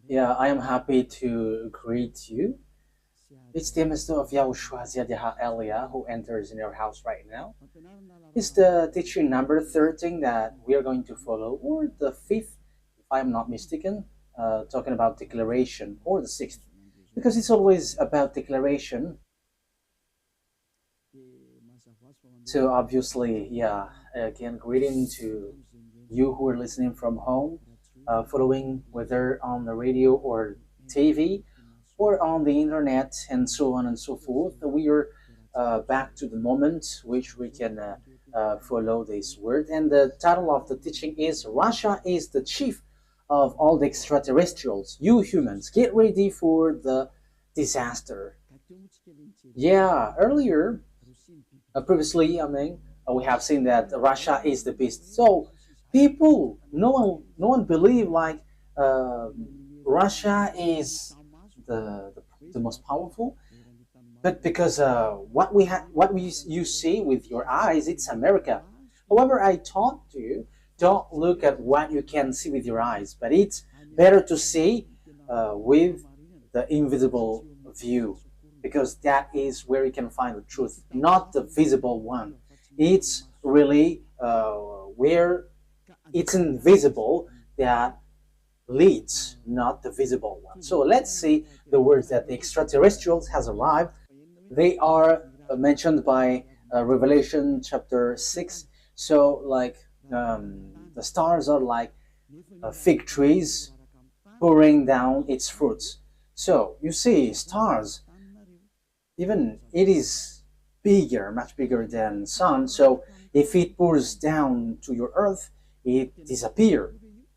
Yeah, I am happy to greet you. It's the Mr. of YAHOSHUAH Elia who enters in your house right now. It's the teaching number 13 that we are going to follow, or the fifth, if I'm not mistaken, talking about declaration, or the sixth, because it's always about declaration. So obviously, yeah, again, greeting to you who are listening from home, following whether on the radio or TV or on the internet and so on and so forth. We are back to the moment which we can follow this word. And the title of the teaching is Russia is the chief of all the extraterrestrials. You humans, get ready for the disaster. Yeah, earlier previously, we have seen that Russia is the beast. So people, no one believe like uh, Russia is the most powerful, but because what you see with your eyes, it's America. However, I taught you don't look at what you can see with your eyes, but it's better to see with the invisible view, because that is where you can find the truth, not the visible one. It's really where it's invisible that leads, not the visible one. So let's see the words that the extraterrestrials has arrived. They are mentioned by Revelation chapter 6. So like the stars are like fig trees pouring down its fruits. So you see stars, even it is bigger, much bigger than sun. So if it pours down to your earth, it disappears.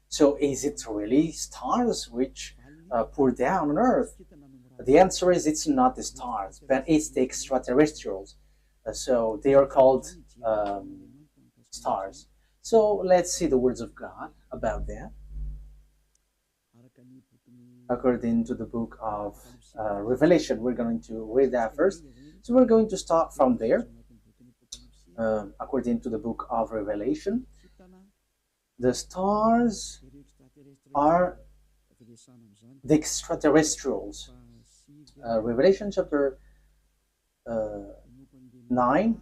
So is it really stars which pour down on earth? The answer is it's not the stars, but it's the extraterrestrials. So they are called stars. So let's see the words of God about that. According to the book of Revelation, we're going to read that first. So we're going to start from there. According to the book of Revelation, the stars are the extraterrestrials. Revelation chapter 9,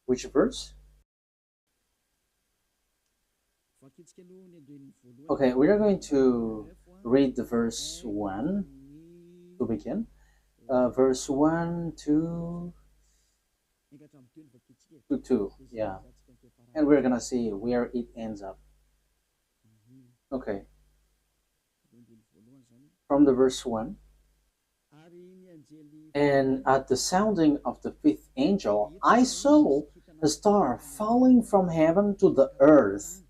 which verse? Okay, we are going to read the verse 1 to begin. Verse 1 to 2, yeah. And we're gonna see where it ends up. Okay, from the verse 1. And at the sounding of the fifth angel, I saw a star falling from heaven to the earth.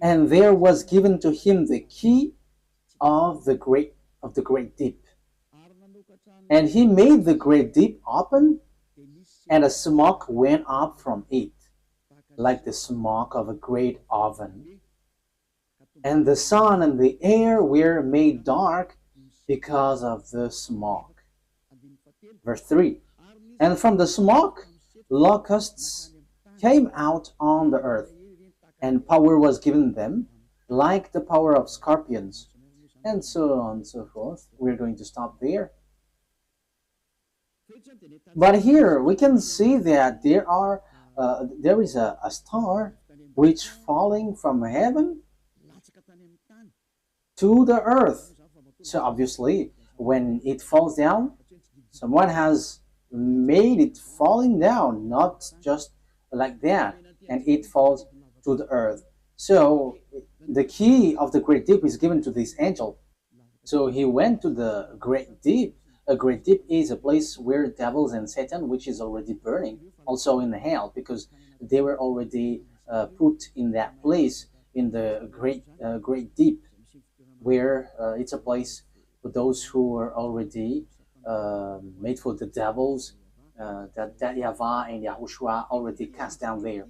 And there was given to him the key of the great deep. And he made the great deep open, and a smoke went up from it, like the smoke of a great oven. And the sun and the air were made dark because of the smoke. Verse 3. And from the smoke, locusts came out on the earth, and power was given them, like the power of scorpions, and so on and so forth. We're going to stop there. But here we can see that there is a star which falling from heaven to the earth. So obviously, when it falls down, someone has made it falling down, not just like that, and it falls to the earth. So the key of the great deep is given to this angel. So he went to the great deep. A great deep is a place where devils and Satan, which is already burning, also in the hell, because they were already put in that place in the great deep, where it's a place for those who are already made for the devils, that YAHVAH and YAHOSHUAH already cast down there.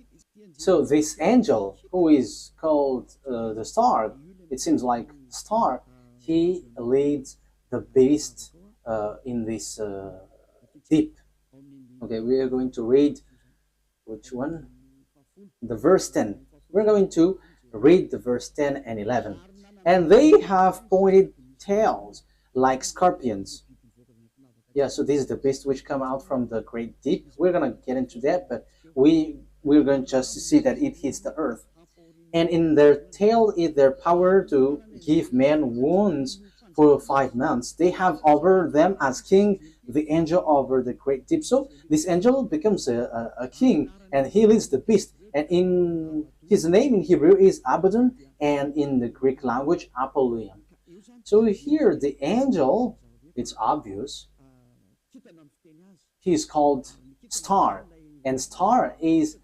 So this angel, who is called the star, it seems like star, he leads the beast in this deep. Okay, we are going to read which one? The verse 10. We're going to Read the verse 10 and 11. And they have pointed tails like scorpions. Yeah, so this is the beast which come out from the great deep. We're gonna get into that, but we're going just to see that it hits the earth. And in their tail is their power to give men wounds for 5 months. They have over them as king the angel over the great deep. So this angel becomes a king, and he leads the beast. And in his name in Hebrew is Abaddon, and in the Greek language Apollyon. So here the angel, it's obvious, he is called star, and star is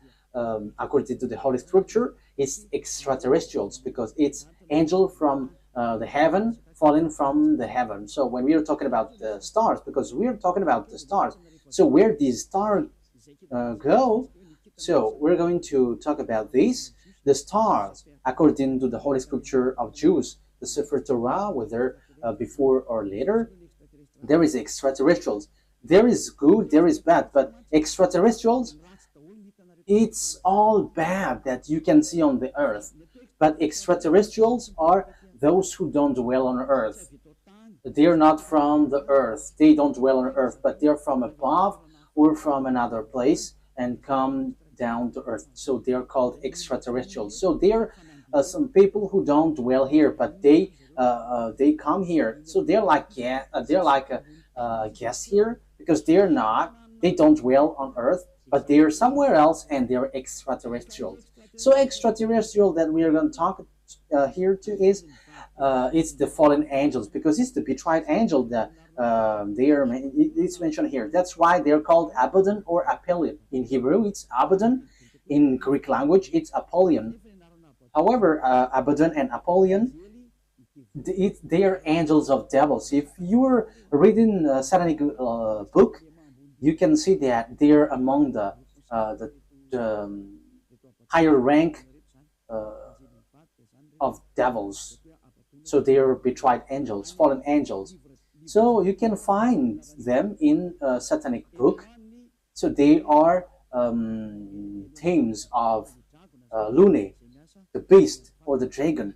according to the Holy Scripture, it's extraterrestrials because it's angel from the heaven falling from the heaven. So when we are talking about the stars, because we are talking about the stars, so where these stars go, so we're going to talk about this. The stars, according to the Holy Scripture of Jews, the Sefer Torah, whether before or later, there is extraterrestrials. There is good, there is bad, but extraterrestrials, it's all bad that you can see on the earth. But extraterrestrials are those who don't dwell on earth. They're not from the earth. They don't dwell on earth, but they're from above or from another place and come down to earth. So they're called extraterrestrials. So there are some people who don't dwell here, but they come here. So they're like guests here because they don't dwell on earth, but they're somewhere else and they're extraterrestrials. So extraterrestrial that we are going to talk here to is it's the fallen angels because it's the betrayed angel that it's mentioned here. That's why they're called Abaddon or Apollyon. In Hebrew, it's Abaddon. In Greek language, it's Apollyon. However, Abaddon and Apollyon, they are angels of devils. If you're reading a satanic book, you can see that they're among the higher rank of devils. So they are betrayed angels, fallen angels. So you can find them in a satanic book. So they are themes of Lune, the beast or the dragon,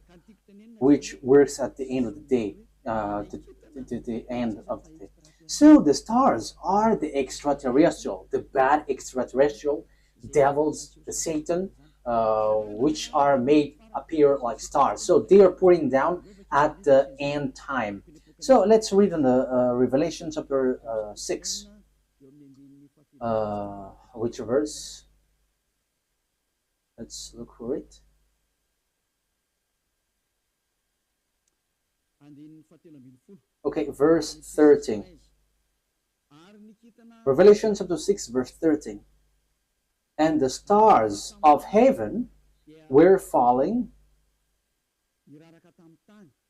which works at the end of the day, the end of the day. So the stars are the extraterrestrial, the bad extraterrestrial, devils, the Satan, which are made appear like stars. So they are pouring down at the end time. So let's read in the Revelation chapter 6. Which verse? Let's look for it. Okay, verse 13. Revelation chapter 6, verse 13. And the stars of heaven were falling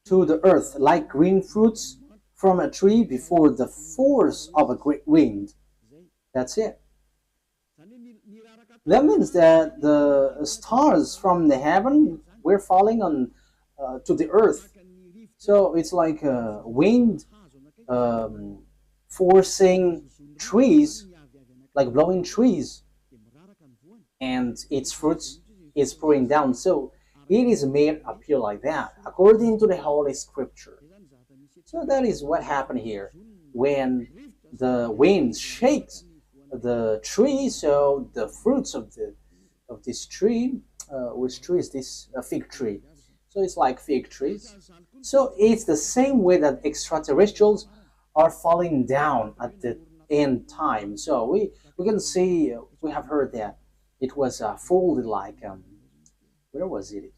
to the earth like green fruits from a tree before the force of a great wind. That's it. That means that the stars from the heaven were falling on to the earth. So it's like a wind forcing trees, like blowing trees, and its fruits is pouring down. So it is made appear like that, according to the Holy Scripture. So that is what happened here. When the wind shakes the tree, so the fruits of this tree, which tree is this? A fig tree. So it's like fig trees. So it's the same way that extraterrestrials are falling down at the end time. So we can see, we have heard that it was folded like, where was it?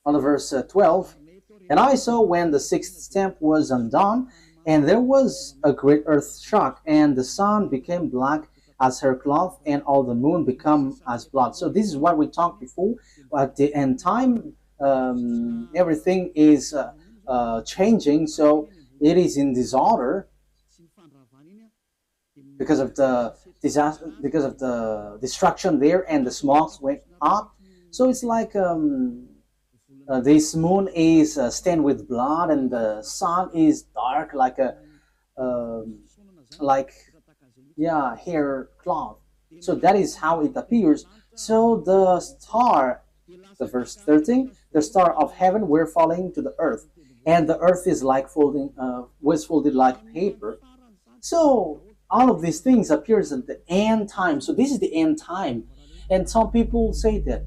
On the verse 12, and I saw when the sixth stamp was undone, and there was a great earth shock, and the sun became black as her cloth, and all the moon become as blood. So this is what we talked before. At the end time, everything is changing. So it is in disorder because of the disaster, because of the destruction there, and the smokes went up. So it's like this moon is stained with blood, and the sun is dark like a hair cloth. So that is how it appears. So the star, the verse 13, the star of heaven were falling to the earth, and the earth is like folding, was folded like paper. So all of these things appears at the end time. So this is the end time, and some people say that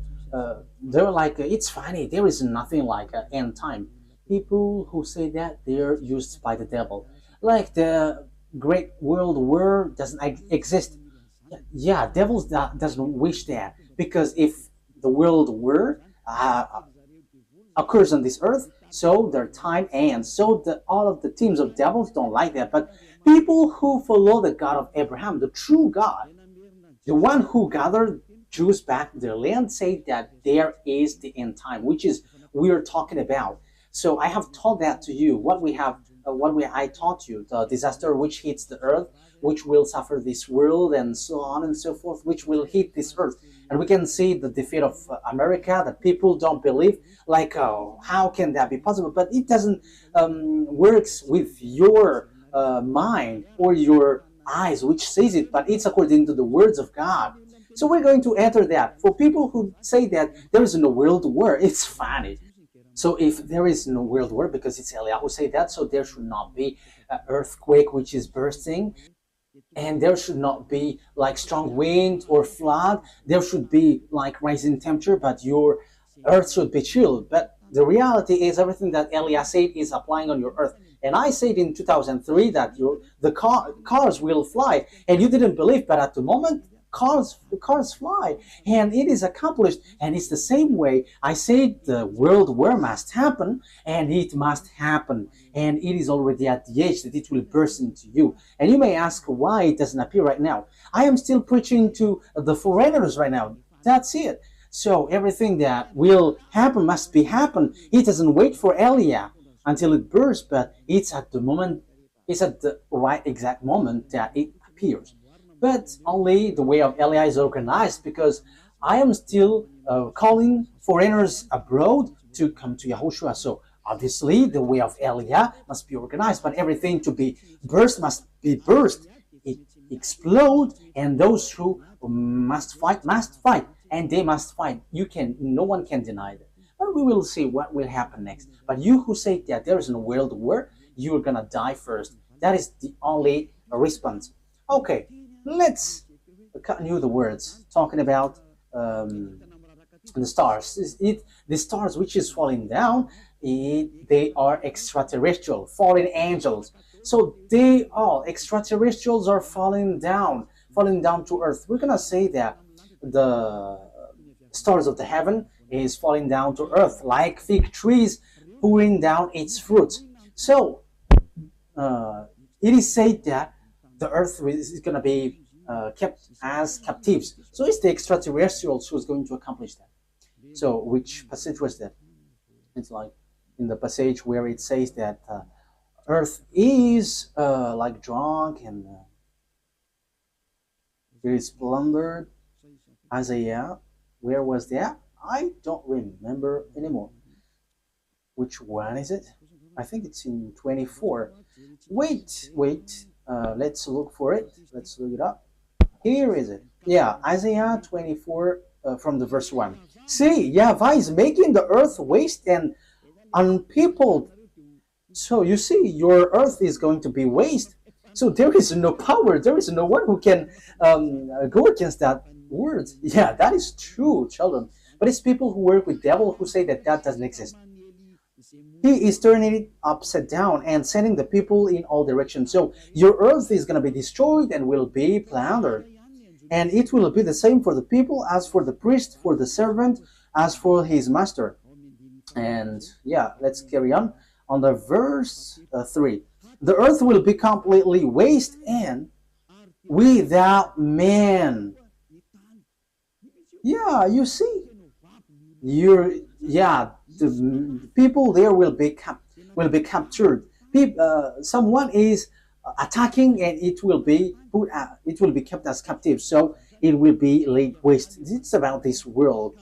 they're like it's funny. There is nothing like an end time. People who say that they're used by the devil, like the Great World War doesn't exist. Yeah, devils doesn't wish that because if the world war occurs on this earth, so their time ends. So all of the teams of devils don't like that. But people who follow the God of Abraham, the true God, the one who gathered Jews back to their land, say that there is the end time, which is we are talking about. So I have taught that to you. I taught you the disaster which hits the earth, which will suffer this world, and so on and so forth, which will hit this earth. And we can see the defeat of America that people don't believe. Like, how can that be possible? But it doesn't works with your mind or your eyes, which says it, but it's according to the words of God. So we're going to enter that. For people who say that there is no world war, it's funny. So if there is no world war, because it's Eliyahu who say that, so there should not be an earthquake which is bursting, and there should not be like strong wind or flood. There should be like rising temperature, but your earth should be chilled. But the reality is everything that Eliah said is applying on your earth. And I said in 2003 that cars will fly, and you didn't believe, but at the moment cars fly, and it is accomplished. And it's the same way I said the world war must happen, and it must happen, and it is already at the age that it will burst into you. And you may ask why it doesn't appear right now. I am still preaching to the foreigners right now. That's it. So everything that will happen must be happen. It doesn't wait for Eliah until it bursts, but it's at the right exact moment that it appears. But only the way of Eliah is organized, because I am still calling foreigners abroad to come to YAHOSHUAH. So obviously the way of Eliah must be organized, but everything to be burst must be burst. It explode, and those who must fight, and they must fight. No one can deny that. But we will see what will happen next. But you who say that there is no world war, you are gonna die first. That is the only response. Okay. Let's continue the words talking about the stars. The stars which is falling down, they are extraterrestrial, fallen angels. So extraterrestrials are falling down to earth. We're gonna say that the stars of the heaven is falling down to earth like fig trees pouring down its fruits. So it is said that the earth is going to be kept as captives. So it's the extraterrestrials who's going to accomplish that. So which passage was that? It's like in the passage where it says that earth is like drunk and very plundered. Isaiah, where was that? I don't remember anymore. Which one is it? I think it's in 24. Wait. Let's look for it. Let's look it up. Here is it. Yeah, Isaiah 24 from the verse 1. See, YAHVAH is making the earth waste and unpeopled. So you see, your earth is going to be waste. So there is no power. There is no one who can go against that word. Yeah, that is true, children. But it's people who work with devil who say that doesn't exist. He is turning it upside down and sending the people in all directions. So your earth is going to be destroyed and will be plundered. And it will be the same for the people as for the priest, for the servant, as for his master. And yeah, let's carry on the verse 3. The earth will be completely waste and without man. Yeah, you see, the people there will be captured. Someone is attacking, and it will be kept as captive. So it will be laid waste. It's about this world,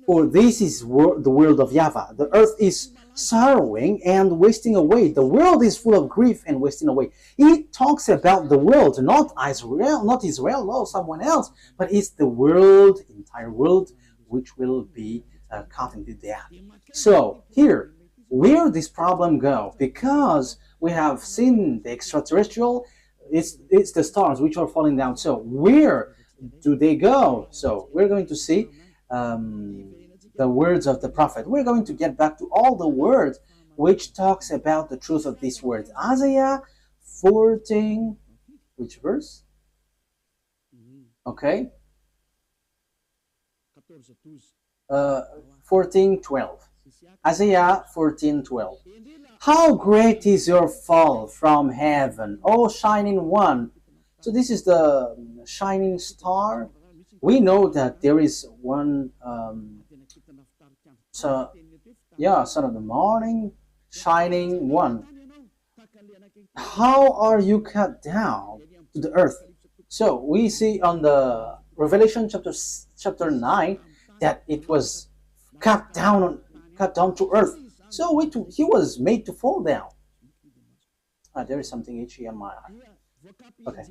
for this is the world of YAHVAH. The earth is sorrowing and wasting away. The world is full of grief and wasting away. It talks about the world, not Israel, no, someone else, but it's the world, entire world, which will be caught into death. So here, where this problem go? Because we have seen the extraterrestrial, it's the stars which are falling down. So where do they go? So we're going to see the words of the prophet. We're going to get back to all the words which talks about the truth of these words. Isaiah 14, which verse? Okay. 14:12. Isaiah 14:12. How great is your fall from heaven, O shining one. So this is the shining star. We know that there is one son of the morning, shining one. How are you cut down to the earth? So we see on the Revelation chapter 9 that it was cut down to earth. So he was made to fall down. There is something itchy on my eye. Okay.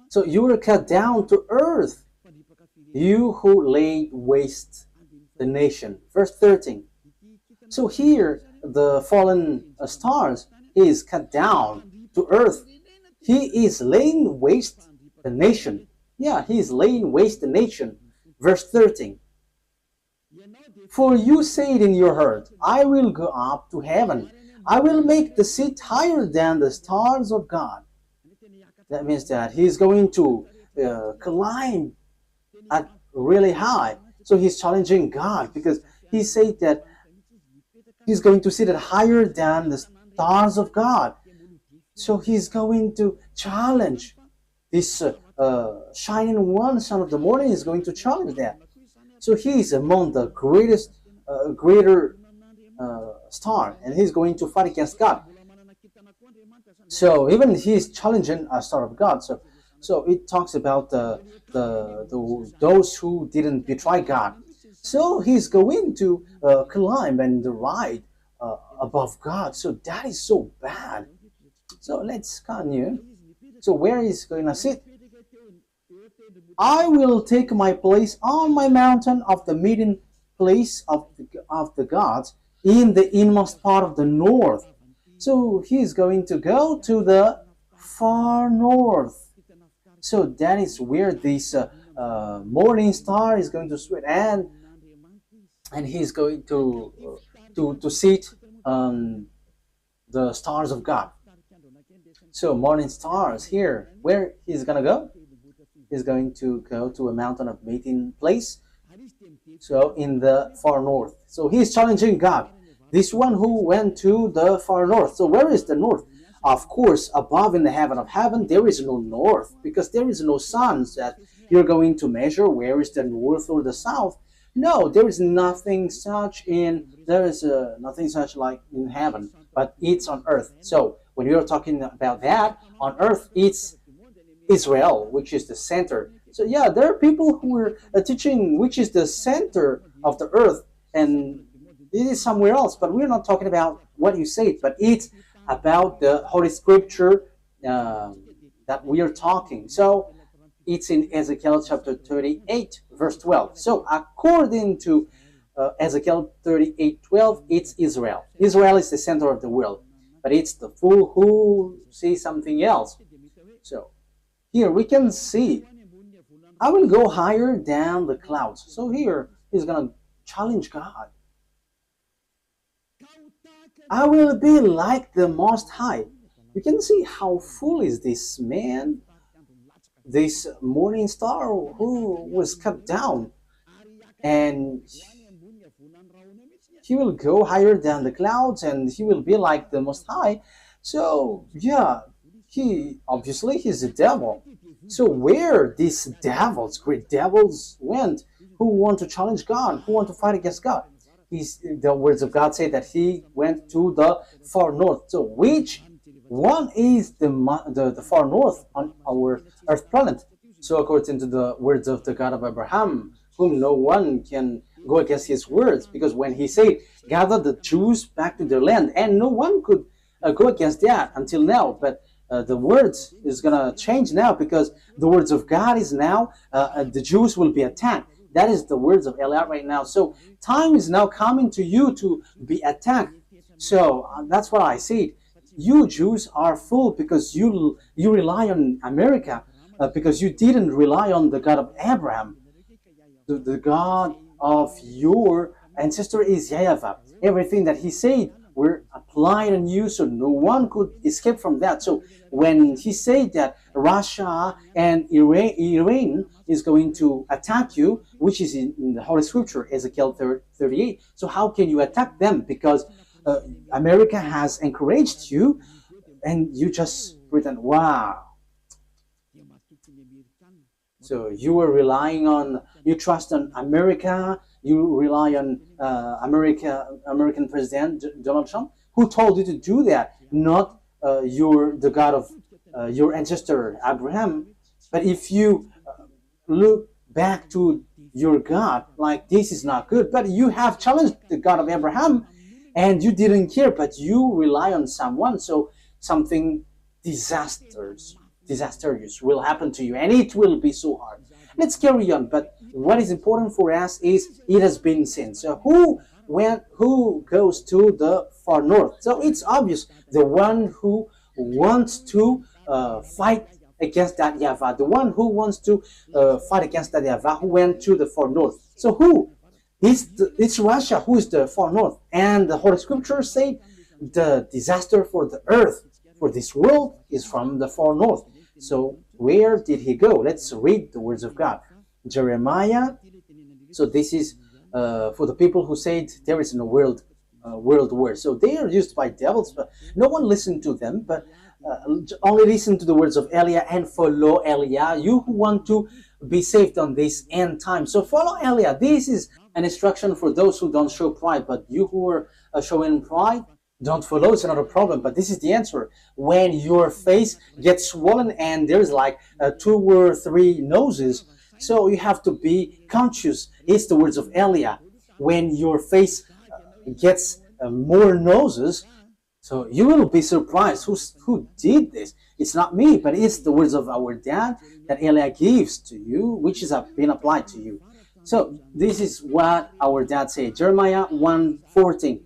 So you were cut down to earth, you who laid waste the nation. Verse 13. So here, the fallen stars is cut down to earth. He is laying waste the nation. Yeah, he is laying waste the nation. Verse 13. For you said in your heart, I will go up to heaven. I will make the seat higher than the stars of God. That means that he's going to climb at really high. So he's challenging God because he said that he's going to sit at higher than the stars of God. So he's going to challenge this shining one, son of the morning, is going to challenge that. So he is among the greater star, and he's going to fight against God. So even he's challenging a star of God. So it talks about those who didn't betray God. So he's going to climb and ride above God. So that is so bad. So let's continue. So where is he going to sit? I will take my place on my mountain of the meeting place of the gods in the inmost part of the north. So he's going to go to the far north. So that is where this morning star is going to sweat, and he's going to sit on the stars of God. So morning stars here, where he's gonna go? He's going to go to a mountain of meeting place. So in the far north. So he's challenging God. This one who went to the far north. So where is the north? Of course, above in the heaven of heaven, there is no north, because there is no sun that you're going to measure where is the north or the south. No, there is nothing such nothing such like in heaven, but it's on earth. So when you're talking about that, on earth, it's Israel, which is the center. So yeah, there are people who are teaching which is the center of the earth, and it is somewhere else, but we're not talking about what you said, but it's about the Holy Scripture that we are talking. So it's in Ezekiel chapter 38, verse 12. So according to Ezekiel 38:12, it's Israel. Israel is the center of the world, but it's the fool who sees something else. So here we can see, I will go higher than the clouds. So here he's going to challenge God. I will be like the Most High. You can see how foolish this man, this morning star who was cut down, and he will go higher than the clouds, and he will be like the Most High. So yeah, he's a devil. So where these devils, great devils, went, who want to challenge God, who want to fight against God? The words of God say that he went to the far north. So which one is the far north on our earth planet? So according to the words of the God of Abraham, whom no one can go against his words, because when he said, gather the Jews back to their land, and no one could go against that until now. But the words is going to change now, because the words of God is now, the Jews will be attacked. That is the words of Eliot right now. So time is now coming to you to be attacked. So that's what I said. You Jews are fool, because you rely on America, because you didn't rely on the God of Abraham. The God of your ancestor is YAHVAH. Everything that he said were applied on you, so no one could escape from that. So when he said that Russia and Iran is going to attack you, which is in the Holy Scripture, Ezekiel 38, so how can you attack them? Because America has encouraged you, and you just pretend, wow. So you were relying on, you trust on America, you rely on American President Donald Trump, who told you to do that, not the God of your ancestor Abraham. But if you look back to your God, like, this is not good, but you have challenged the God of Abraham, and you didn't care, but you rely on someone, so something disastrous will happen to you, and it will be so hard. Let's carry on. But what is important for us is, it has been seen. So who goes to the far north? So it's obvious, the one who wants to fight against that YAHVAH, the one who wants to fight against that YAHVAH, who went to the far north. So who? It's Russia who is the far north. And the Holy Scripture say the disaster for the earth, for this world, is from the far north. So where did he go? Let's read the words of God. Jeremiah. So this is for the people who said there is no world war. So they are used by devils, but no one listened to them, but only listen to the words of Eliah and follow Eliah, you who want to be saved on this end time. So follow Eliah. This is an instruction for those who don't show pride, but you who are showing pride, don't follow. It's not a problem, but this is the answer. When your face gets swollen and there's like 2 or 3 noses, so you have to be conscious. It's the words of Eliah. When your face gets more noses, so you will be surprised. Who did this? It's not me, but it's the words of our dad that Eliah gives to you, which is been applied to you. So this is what our dad said. Jeremiah 1:14.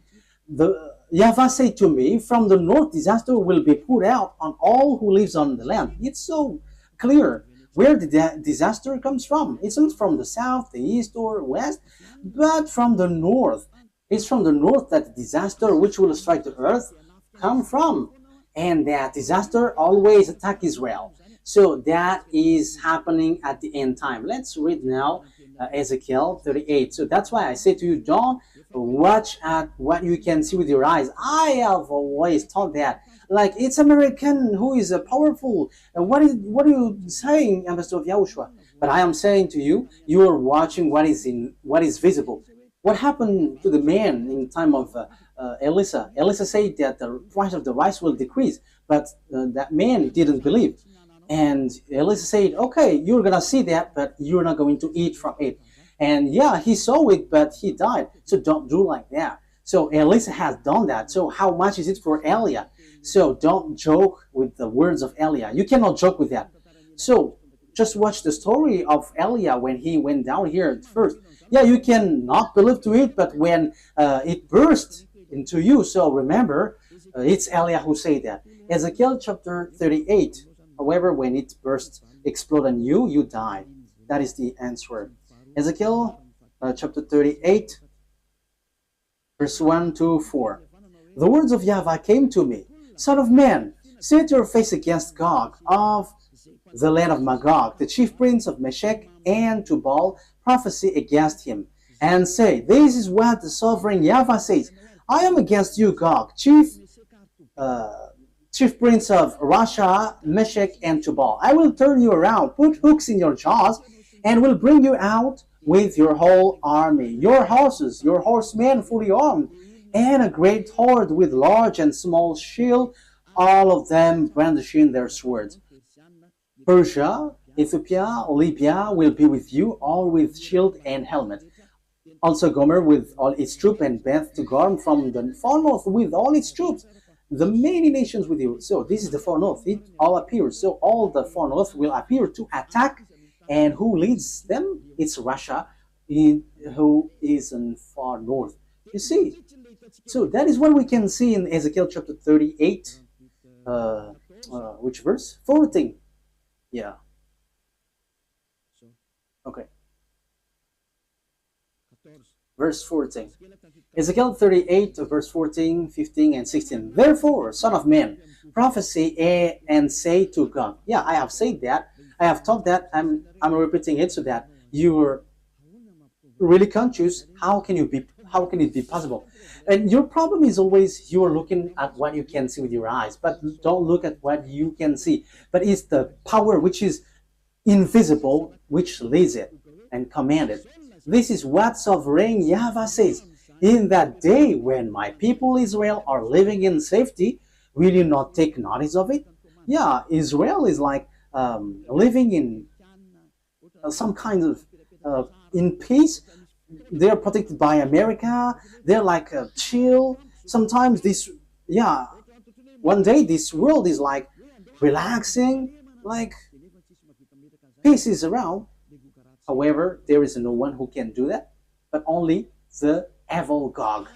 The YAHVAH said to me, from the north disaster will be poured out on all who lives on the land. It's so clear where the disaster comes from. It's not from the south, the east, or west, but from the north. It's from the north that the disaster which will strike the earth come from. And that disaster always attack Israel. So that is happening at the end time. Let's read now Ezekiel 38. So that's why I say to you, don't watch at what you can see with your eyes. I have always thought that, like, it's American who is powerful. What are you saying, Ambassador of YAHOSHUAH? But I am saying to you, you are watching what is visible. What happened to the man in time of Elisha? Elisha said that the price of the rice will decrease, but that man didn't believe. And Elisha said, okay, you're going to see that, but you're not going to eat from it. And yeah, he saw it, but he died. So don't do like that. So Elisha has done that. So how much is it for Eliah? So don't joke with the words of Eliah. You cannot joke with that. So just watch the story of Eliah when he went down here at first. Yeah, you can not believe to it, but when it burst into you, so remember, it's Eliah who said that. Ezekiel chapter 38. However, when it burst, explode on you, you die. That is the answer. Ezekiel chapter 38, verse 1 to 4. The words of YAHVAH came to me. Son of man, set your face against Gog of the land of Magog, the chief prince of Meshech and Tubal, prophesy against him, and say, this is what the sovereign YAHVAH says. I am against you, Gog, chief prince of Russia, Meshech, and Tubal. I will turn you around, put hooks in your jaws, and will bring you out with your whole army, your horses, your horsemen fully armed, and a great horde with large and small shield, all of them brandishing their swords. Persia, Ethiopia, Libya will be with you, all with shield and helmet. Also Gomer with all its troops, and Beth to Garm from the far north with all its troops, the many nations with you. So this is the far north. It all appears. So all the far north will appear to attack. And who leads them? It's Russia, who is in far north. You see. So that is what we can see in Ezekiel chapter 38. Which verse? 14. Yeah. Okay. Verse 14. Ezekiel 38, verse 14, 15, and 16. Therefore, son of man, prophesy and say to God. Yeah, I have said that. I have taught that. I'm repeating it so that you're really conscious. How can it be possible? And your problem is always you're looking at what you can see with your eyes, but don't look at what you can see. But it's the power which is invisible which leads it and commands it. This is what sovereign YAHVAH says. In that day when my people Israel are living in safety, will you not take notice of it? Yeah, Israel is like living in some kind of in peace. They're protected by America. They're like chill. Sometimes one day this world is like relaxing, like peace is around. However, there is no one who can do that, but only the evil Gog.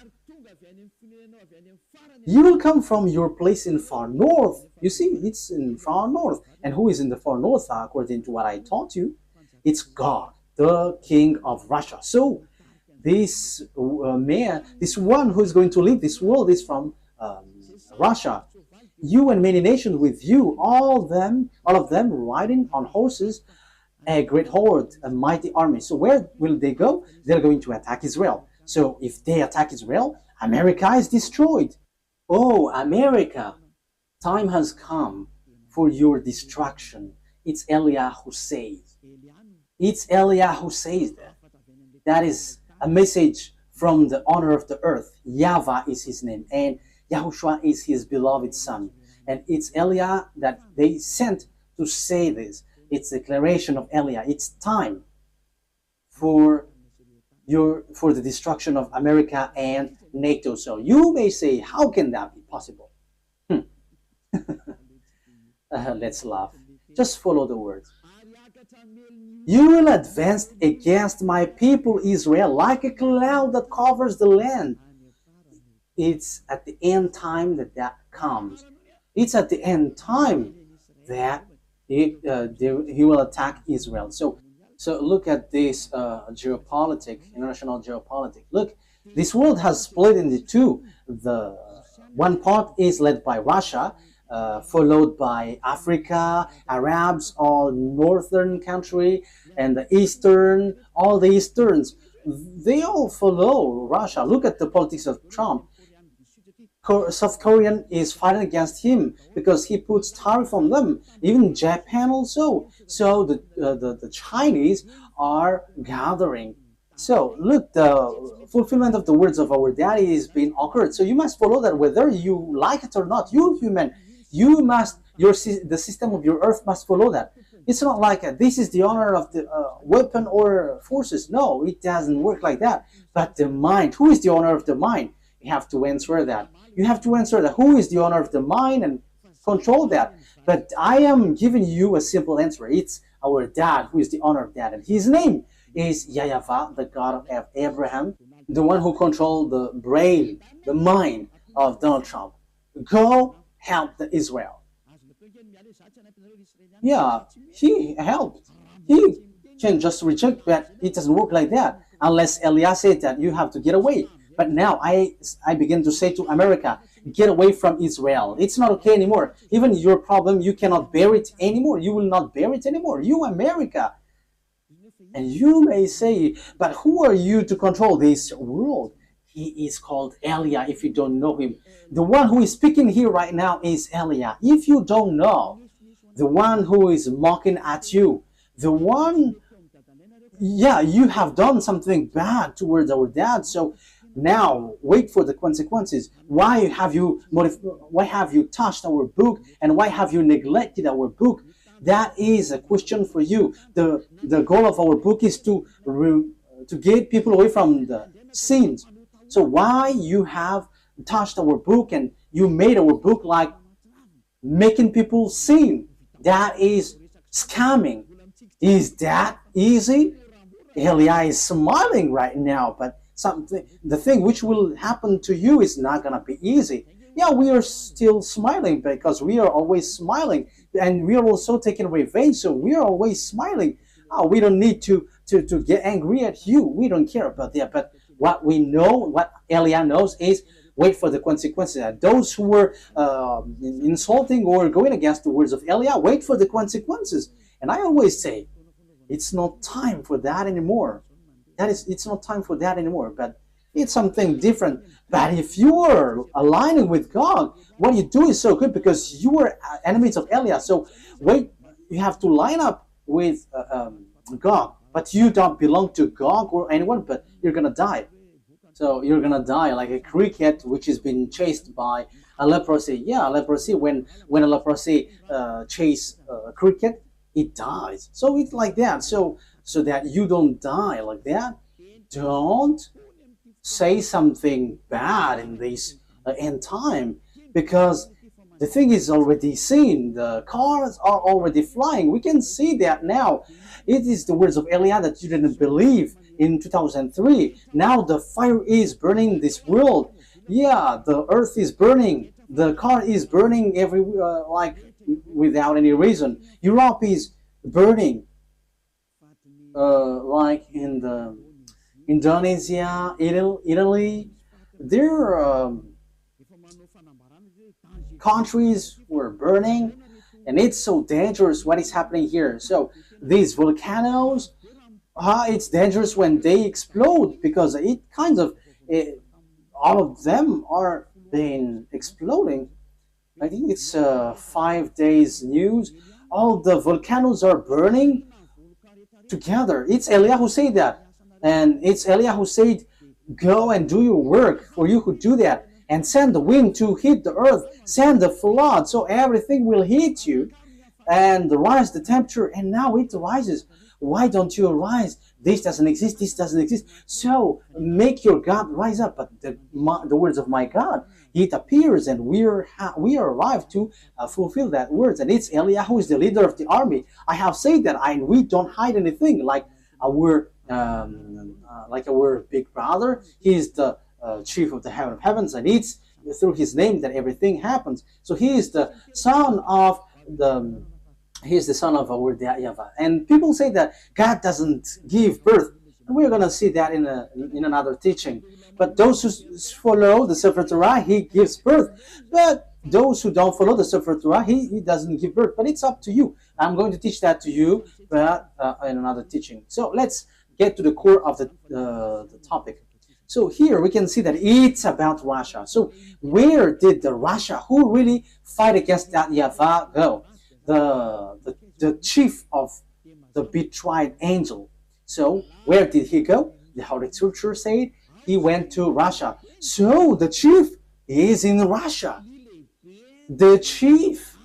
You will come from your place in far north. You see, it's in far north. And who is in the far north, according to what I taught you? It's God, the king of Russia. So this man, this one who is going to lead this world is from Russia. You and many nations with you, all of them riding on horses, a great horde, a mighty army. So where will they go? They're going to attack Israel. So if they attack Israel, America is destroyed. Oh, America, time has come for your destruction. It's Eliah who says. It's Eliah who says that. That is a message from the owner of the earth. YAHVAH is his name, and YAHOSHUAH is his beloved son. And it's Eliah that they sent to say this. It's a declaration of Eliah. It's time for the destruction of America and NATO. So you may say, how can that be possible? Let's laugh. Just follow the words. You will advance against my people Israel like a cloud that covers the land. It's at the end time that comes. It's at the end time that he will attack Israel. So look at this international geopolitics. Look, this world has split into two. The one part is led by Russia, followed by Africa, Arabs, all northern country, and the eastern, all the easterns. They all follow Russia. Look at the politics of Trump. South Korean is fighting against him because he puts tariff on them. Even Japan also. So the Chinese are gathering. So look, the fulfillment of the words of our daddy is being occurred. So you must follow that whether you like it or not. You human, you must, the system of your earth must follow that. It's not like this is the honor of the weapon or forces. No, it doesn't work like that. But the mind, who is the honor of the mind? You have to answer that. You have to answer that. Who is the owner of the mind and control that? But I am giving you a simple answer. It's our dad who is the owner of that. And his name is YAHVAH, the God of Abraham, the one who controlled the brain, the mind of Donald Trump. Go help the Israel. Yeah, he helped. He can just reject, but it doesn't work like that. Unless Elias said that you have to get away. But now I begin to say to America, get away from Israel. It's not okay anymore. Even your problem, you cannot bear it anymore. You will not bear it anymore. You, America. And you may say, but who are you to control this world? He is called Eliah if you don't know him. The one who is speaking here right now is Eliah. If you don't know, the one who is mocking at you, the one, yeah, you have done something bad towards our dad. So now wait for the consequences. Why have you touched our book, and why have you neglected our book? That is a question for you. The goal of our book is to to get people away from the sins. So why you have touched our book and you made our book like making people sin? That is scamming. Is that easy? Elia is smiling right now, but the thing which will happen to you is not gonna be easy. Yeah, we are still smiling because we are always smiling, and we are also taking revenge, so we are always smiling. Oh, we don't need to get angry at you. We don't care about that. But what we know, what Elia knows is wait for the consequences. Those who were insulting or going against the words of Elia, wait for the consequences. And I always say, it's not time for that anymore. It's not time for that anymore. But it's something different. But if you are aligning with God, what you do is so good because you are enemies of Elia. So wait, you have to line up with God. But you don't belong to God or anyone, but you're going to die. So you're going to die like a cricket which has been chased by a leprosy. Yeah, leprosy, when a leprosy chase a cricket, it dies. So it's like that. So that you don't die like that, don't say something bad in this end time, because the thing is already seen. The cars are already flying. We can see that now. It is the words of Elia that you didn't believe in 2003. Now the fire is burning this world. Yeah, the earth is burning. The car is burning everywhere, like without any reason. Europe is burning, like in the Indonesia, Italy. Their countries were burning, and it's so dangerous what is happening here. So these volcanoes, it's dangerous when they explode, because it kind of all of them are been exploding. I think it's 5 days news. All the volcanoes are burning together. It's Elia who said that, and it's Elia who said, "Go and do your work, for you who do that, and send the wind to hit the earth, send the flood, so everything will hit you, and rise the temperature." And now it rises. Why don't you rise? This doesn't exist. This doesn't exist. So make your God rise up. But the words of my God, it appears, and we are arrived to fulfill that words. And it's Elia who is the leader of the army. I have said that, we don't hide anything. Like our big brother, he is the chief of the heaven of heavens, and it's through his name that everything happens. So he is the son of our YAHVAH. And people say that God doesn't give birth. And we're going to see that in another teaching. But those who follow the Sefer Torah, he gives birth. But those who don't follow the Sefer Torah, he doesn't give birth. But it's up to you. I'm going to teach that to you, but in another teaching. So let's get to the core of the topic. So here we can see that it's about Russia. So where did the Russia who really fight against that YAHVAH go? The chief of the betrayed angel. So where did he go? The Holy Scripture said he went to Russia. So the chief is in Russia. The chief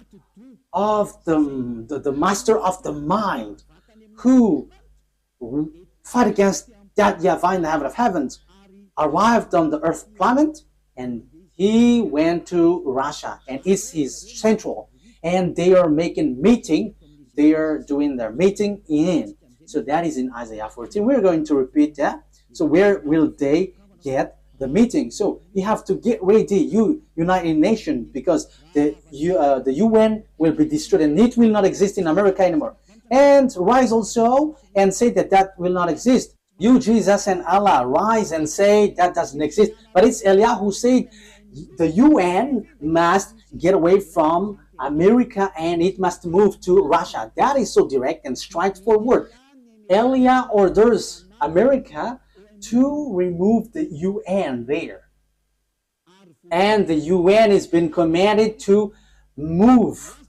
of the master of the mind who fight against that YAHVAH in the heaven of heavens arrived on the earth planet, and he went to Russia, and it's his central. And they are making meeting. They are doing their meeting in. So that is in Isaiah 14. We're going to repeat that. So where will they get the meeting? So you have to get ready, you United Nations, because the UN will be destroyed, and it will not exist in America anymore. And rise also and say that will not exist. You, Jesus, and Allah, rise and say that doesn't exist. But it's Elia who said the UN must get away from America and it must move to Russia. That is so direct and straightforward. Elia orders America to remove the UN there. And the UN has been commanded to move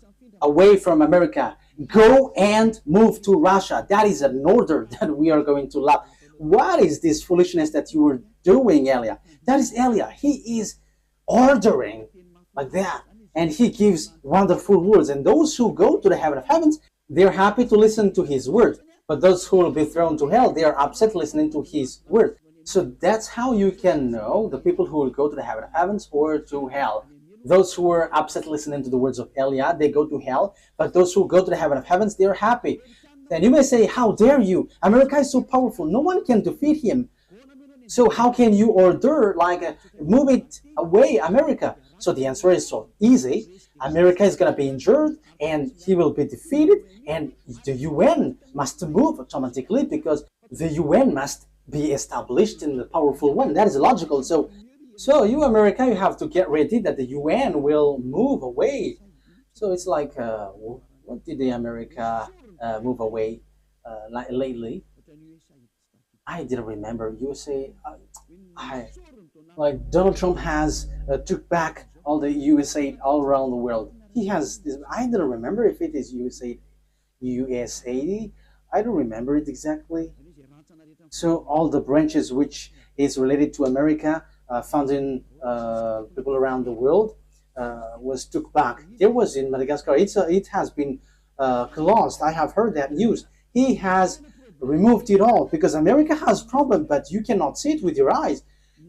away from America. Go and move to Russia. That is an order that we are going to love. What is this foolishness that you are doing, Elia? That is Elia. He is ordering like that. And he gives wonderful words. And those who go to the heaven of heavens, they're happy to listen to his word. But those who will be thrown to hell, they are upset listening to his word. So that's how you can know the people who will go to the heaven of heavens or to hell. Those who are upset listening to the words of Eliah, they go to hell. But those who go to the heaven of heavens, they are happy. And you may say, how dare you? America is so powerful. No one can defeat him. So how can you order, like, move it away, America? So the answer is so easy. America is going to be injured and he will be defeated, and the UN must move automatically because the UN must be established in the powerful one. That is logical. So you, America, you have to get ready that the UN will move away. So it's like, what did the America move away lately? I didn't remember. USA, like Donald Trump has took back all the USA all around the world. He has. I don't remember if it is USA. I don't remember it exactly. So all the branches which is related to America, founding people around the world, was took back. There was in Madagascar. It has been closed. I have heard that news. He has removed it all because America has problem, but you cannot see it with your eyes.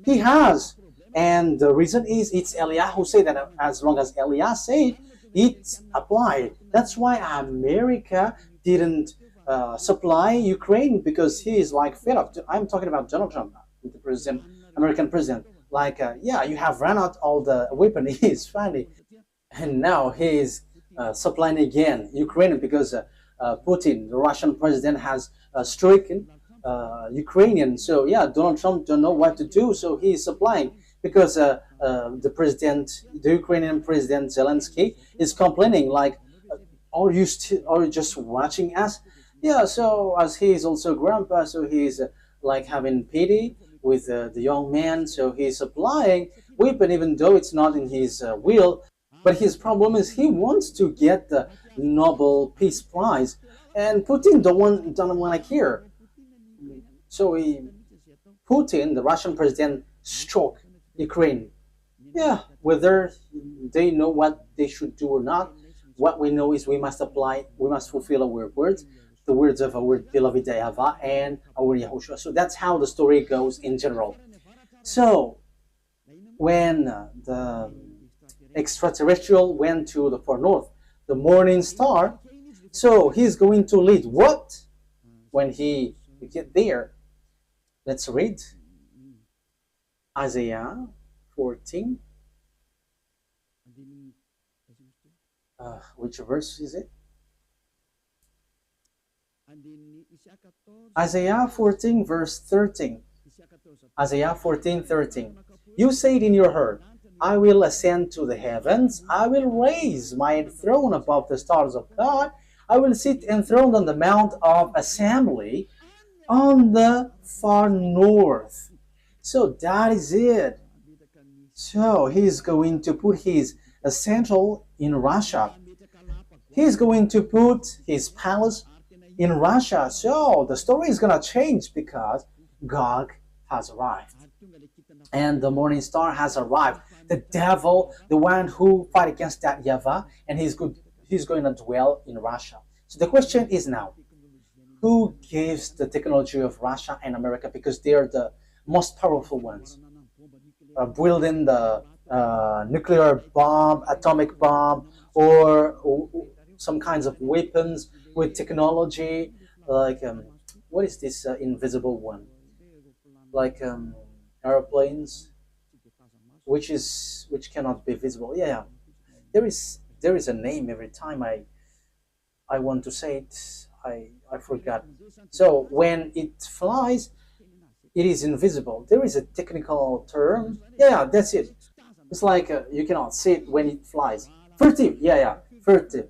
He has, and the reason is it's Eliah who said that. As long as Eliah said, it's applied. That's why America didn't supply Ukraine, because he is like fed up. I'm talking about Donald Trump, the president, American president. Like, yeah, you have run out all the weapon. He is funny, and now he is supplying again Ukraine because Putin, the Russian president, has stricken Ukrainian. So yeah, Donald Trump don't know what to do, so he is supplying because the Ukrainian president Zelensky is complaining like, are you just watching us? Yeah, so as he is also grandpa, so he's like having pity with the young man, so he's supplying weapon even though it's not in his will. But his problem is he wants to get the Nobel Peace Prize, and Putin don't want to care. So Putin, the Russian president, struck Ukraine. Yeah, whether they know what they should do or not, what we know is we must fulfill our words, the words of our beloved YAHVAH and our YAHOSHUAH. So that's how the story goes in general. So when the extraterrestrial went to the far north, the morning star, so he's going to lead what when he get there? Let's read Isaiah 14. Which verse is it? Isaiah 14 verse 13. Isaiah 14:13. You say it in your heart, I will ascend to the heavens, I will raise my throne above the stars of God, I will sit enthroned on the mount of assembly on the far north. So that is it. So he's going to put his central in Russia. He's going to put his palace in Russia. So the story is going to change because Gog has arrived. And the morning star has arrived. The devil, the one who fight against that YAHVAH, and he's going to dwell in Russia. So the question is now, who gives the technology of Russia and America, because they are the most powerful ones, building the nuclear bomb, atomic bomb, or some kinds of weapons with technology, like what is this invisible one? Like airplanes, which cannot be visible. Yeah, there is a name every time I want to say it. I forgot. So when it flies, it is invisible. There is a technical term. Yeah, that's it. It's like you cannot see it when it flies. Furtive. Yeah, furtive.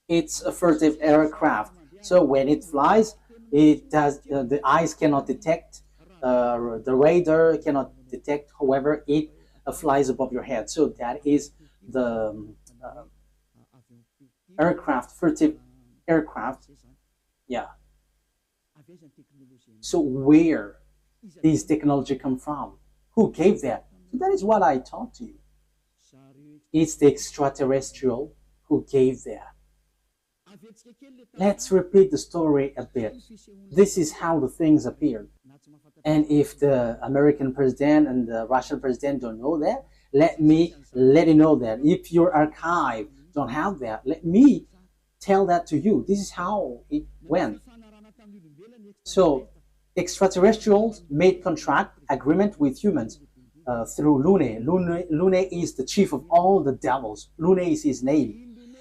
It's a furtive aircraft. So when it flies, it does. The eyes cannot detect. The radar cannot detect. However, it flies above your head. So that is the aircraft, furtive aircraft. Yeah. So where these technology come from? Who gave that? So that is what I taught to you. It's the extraterrestrial who gave that. Let's repeat the story a bit. This is how the things appeared. And if the American president and the Russian president don't know that, let me let you know that. If your archive don't have that, let me tell that to you. This is how it went. So extraterrestrials made contract agreement with humans through Lune. Lune is the chief of all the devils. Lune is his name.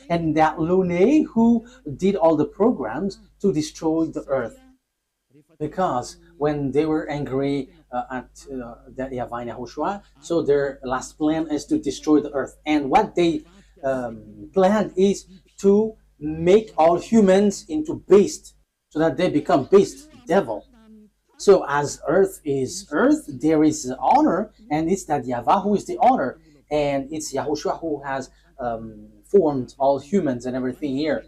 And that Lune who did all the programs to destroy the earth. Because when they were angry at that YAHVAH and YAHOSHUAH, so their last plan is to destroy the earth. And what they planned is to make all humans into beasts, so that they become beast, devil. So as earth is earth, there is honor, and it's that YAHVAH who is the honor, and it's YAHOSHUAH who has formed all humans and everything here.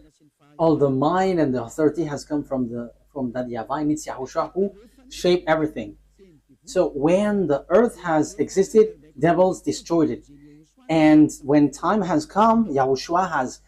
All the mind and the authority has come from that YAHVAH, and it's YAHOSHUAH who shaped everything. So when the earth has existed, devils destroyed it. And when time has come, YAHOSHUAH has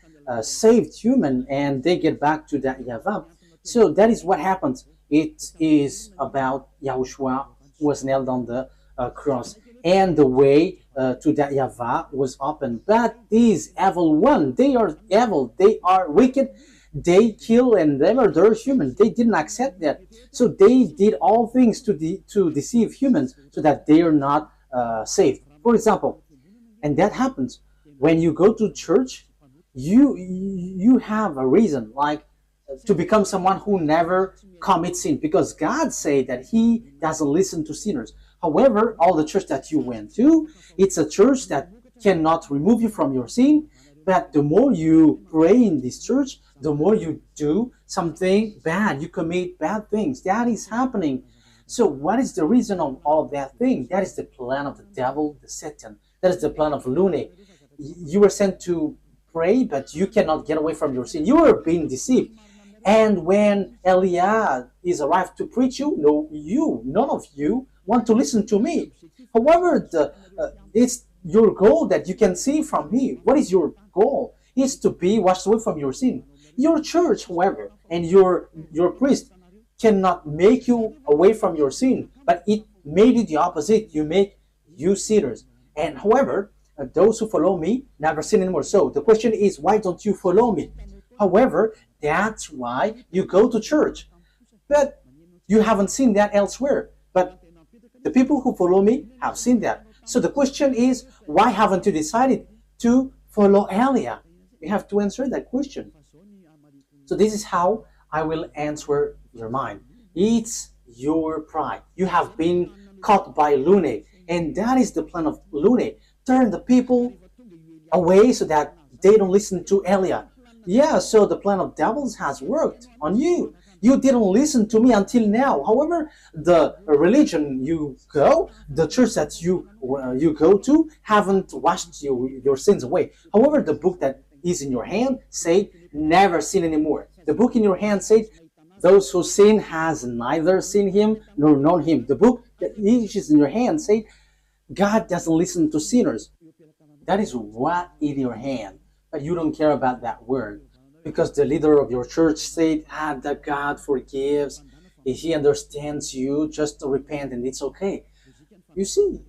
saved human, and they get back to that YAHVAH. So that is what happens. It is about YAHOSHUAH who was nailed on the cross, and the way to that YAHVAH was open. But these evil one, they are evil, they are wicked, they kill and they murder humans. They didn't accept that. So they did all things to deceive humans so that they are not saved. For example, and that happens when you go to church, you have a reason, like to become someone who never commits sin, because God said that He doesn't listen to sinners. However, all the church that you went to, it's a church that cannot remove you from your sin. But the more you pray in this church, the more you do something bad, you commit bad things. That is happening. So what is the reason of all of that thing? That is the plan of the devil, the Satan. That is the plan of Lune. You were sent to pray, but you cannot get away from your sin. You are being deceived. And when Eliah is arrived to preach you, none of you want to listen to me. However, it's your goal that you can see from me. What is your goal? It's to be washed away from your sin. Your church, however, and your priest cannot make you away from your sin, but it made you the opposite. You make you sinners. And however, those who follow me never sin anymore. So the question is, why don't you follow me? However, that's why you go to church. But you haven't seen that elsewhere. But the people who follow me have seen that. So the question is, why haven't you decided to follow Elia? You have to answer that question. So this is how I will answer your mind. It's your pride. You have been caught by Lune, and that is the plan of Lune. Turn the people away so that they don't listen to Elia. Yeah, so the plan of devils has worked on you. You didn't listen to me until now. However, the religion you go, the church that you go to, haven't washed your sins away. However, the book that is in your hand say, never sin anymore. The book in your hand said, those who sin has neither seen him nor known him. The book that is in your hand said, God doesn't listen to sinners. That is what in your hand. But you don't care about that word. Because the leader of your church said, that God forgives. If He understands you, just repent and it's okay. You see,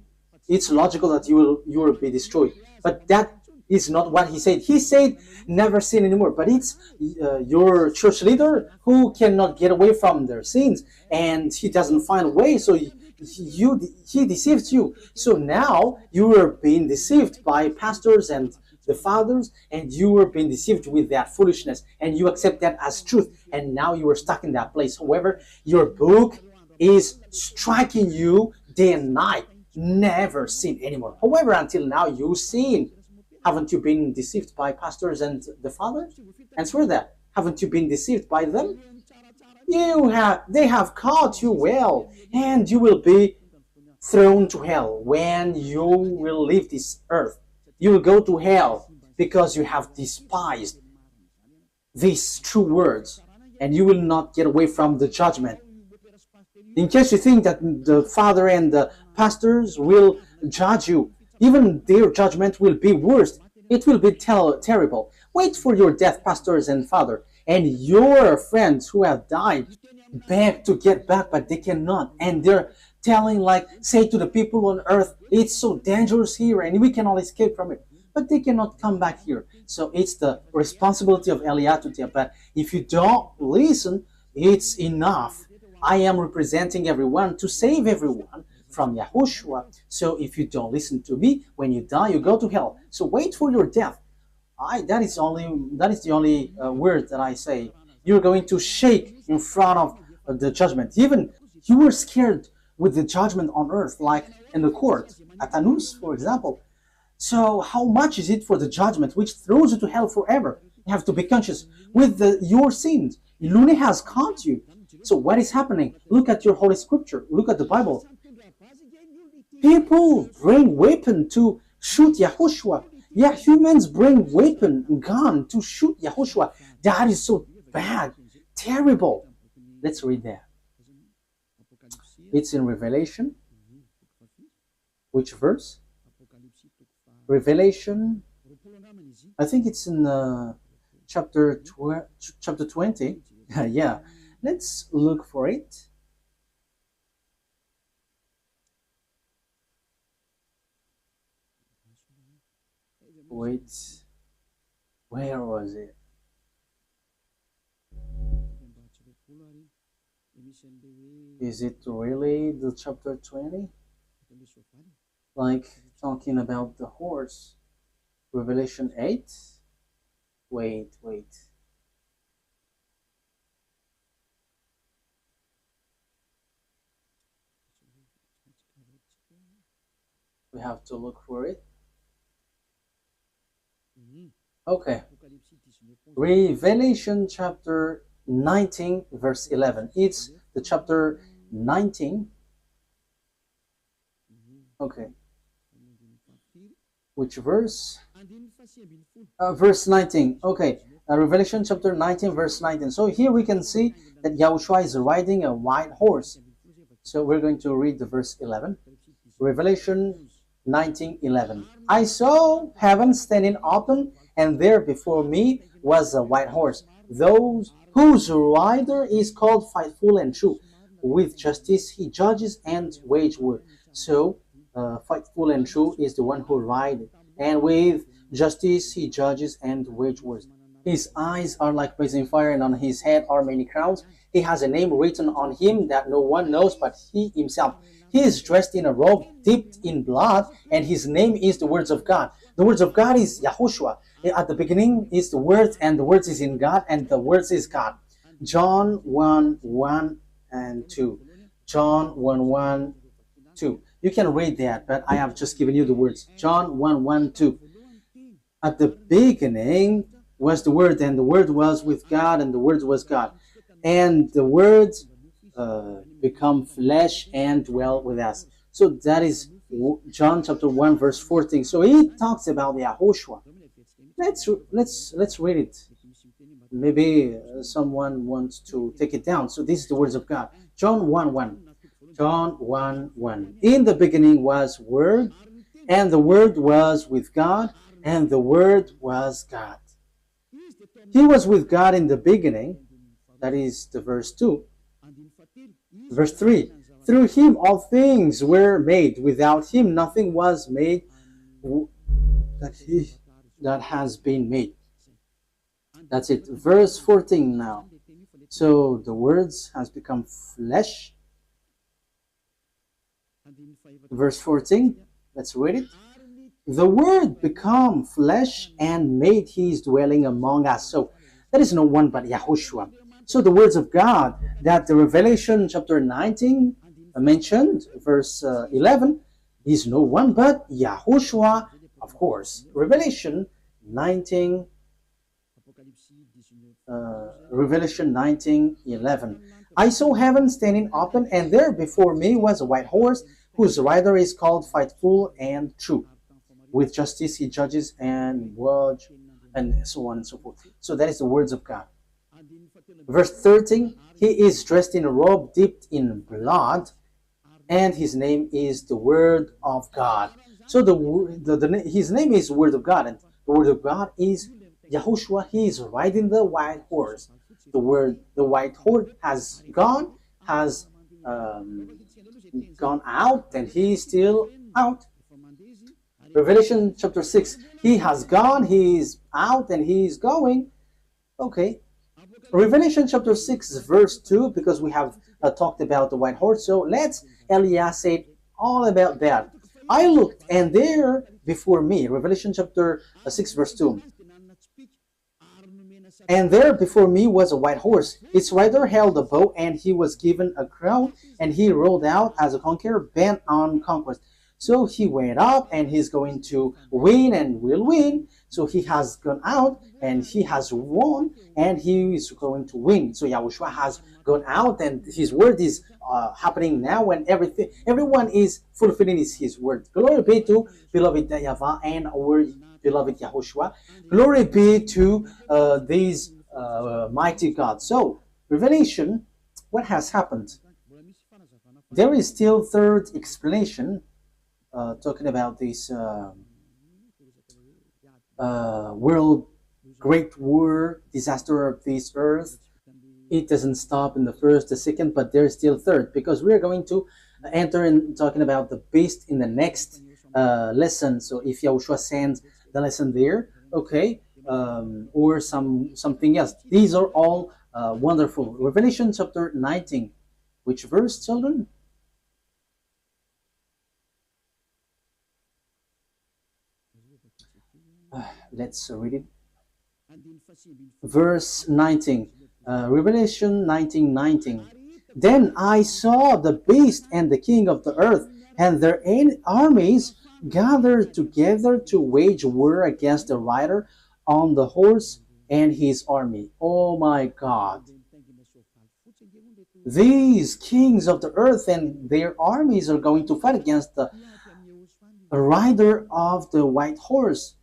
it's logical that you will be destroyed. But that is not what He said. He said, never sin anymore. But it's your church leader who cannot get away from their sins. And he doesn't find a way, so he deceives you. So now you are being deceived by pastors and the fathers, and you were being deceived with that foolishness, and you accept that as truth, and now you are stuck in that place. However, your book is striking you day and night. Never sin anymore. However, until now you sin. Haven't you been deceived by pastors and the fathers? Answer that. Haven't you been deceived by them? They have caught you well, and you will be thrown to hell when you will leave this earth. You will go to hell because you have despised these true words, and you will not get away from the judgment. In case you think that the father and the pastors will judge you, even their judgment will be worse. It will be terrible. Wait for your death, pastors and father, and your friends who have died beg to get back, but they cannot. And they're telling, like, say to the people on earth, it's so dangerous here and we cannot escape from it. But they cannot come back here. So it's the responsibility of Eliah to tell. But if you don't listen, it's enough. I am representing everyone to save everyone from YAHOSHUAH. So if you don't listen to me, when you die, you go to hell. So wait for your death. That is the only word that I say. You're going to shake in front of the judgment. Even you were scared with the judgment on earth, like in the court at Anus, for example. So how much is it for the judgment which throws you to hell forever? You have to be conscious with your sins. Lune has caught you. So what is happening? Look at your Holy Scripture. Look at the Bible. People bring weapon to shoot YAHOSHUAH. Yeah, humans bring weapon, gun to shoot YAHOSHUAH. That is so bad, terrible. Let's read that. It's in Revelation. Which verse? Revelation. I think it's in chapter 20. Yeah, let's look for it. Wait, where was it? Is it really the chapter 20? Like talking about the horse? Revelation 8? Wait. We have to look for it. Okay. Revelation chapter 19 verse 11. It's the chapter 19. Okay. Which verse? Verse 19. Okay. Revelation chapter 19 verse 19. So here we can see that YAHOSHUAH is riding a white horse. So we're going to read the verse 11. Revelation 19:11. I saw heaven standing open, and there before me was a white horse, those whose rider is called Faithful and True. With justice he judges and wage war. So Faithful and True is the one who rides, and with justice he judges and wage war. His eyes are like blazing fire, and on his head are many crowns. He has a name written on him that no one knows but he himself. He is dressed in a robe dipped in blood, and his name is the words of God. The words of God is YAHOSHUAH. At the beginning is the word, and the words is in God, and the words is God. John 1:1 and 2. John 1:1, 2. You can read that, but I have just given you the words. John 1:1, 2. At the beginning was the Word, and the Word was with God, and the Word was God. And the Word become flesh and dwell with us. So that is John chapter 1 verse 14. So he talks about YAHOSHUAH. Let's read it. Maybe someone wants to take it down. So this is the words of God. John 1:1. John 1:1. In the beginning was Word, and the Word was with God, and the Word was God. He was with God in the beginning. That is the verse 2. Verse 3. Through him all things were made. Without him nothing was made that has been made. That's it. Verse 14 now. So the words has become flesh. Verse 14. Let's read it. The Word become flesh and made his dwelling among us. So that is no one but YAHOSHUAH. So the words of God that the Revelation chapter 19 mentioned, verse 11, is no one but YAHOSHUAH, of course. Revelation 19, Revelation 19:11. I saw heaven standing open, and there before me was a white horse, whose rider is called Faithful and True. With justice he judges and watch, and so on and so forth. So that is the words of God. Verse 13, he is dressed in a robe dipped in blood, and his name is the Word of God. So his name is Word of God, and the Word of God is YAHOSHUAH. He is riding the white horse. the white horse has gone out, and he is still out. Revelation chapter 6, he has gone, he is out, and he is going. Okay. Revelation chapter 6, verse 2, because we have talked about the white horse. So let's Eliah say all about that. I looked, and there before me, Revelation chapter 6, verse 2. And there before me was a white horse. Its rider held a bow, and he was given a crown, and he rode out as a conqueror bent on conquest. So he went up, and he's going to win and will win. So he has gone out, and he has won, and he is going to win. So Yahushua has gone out, and his word is happening now, and everyone is fulfilling his word. Glory be to beloved YAHVAH and our beloved YAHOSHUAH. Glory be to these mighty God. So Revelation, what has happened? There is still third explanation talking about this world great war, disaster of this earth. It doesn't stop in the first, the second, but there's still third, because we are going to enter in talking about the beast in the next lesson. So if Yahushua sends the lesson there, okay, or something else. These are all wonderful. Revelation chapter 19. Which verse, children? Let's read it. Verse 19. Revelation 19:19. Then I saw the beast and the king of the earth and their armies gathered together to wage war against the rider on the horse and his army. Oh my God. These kings of the earth and their armies are going to fight against the rider of the white horse.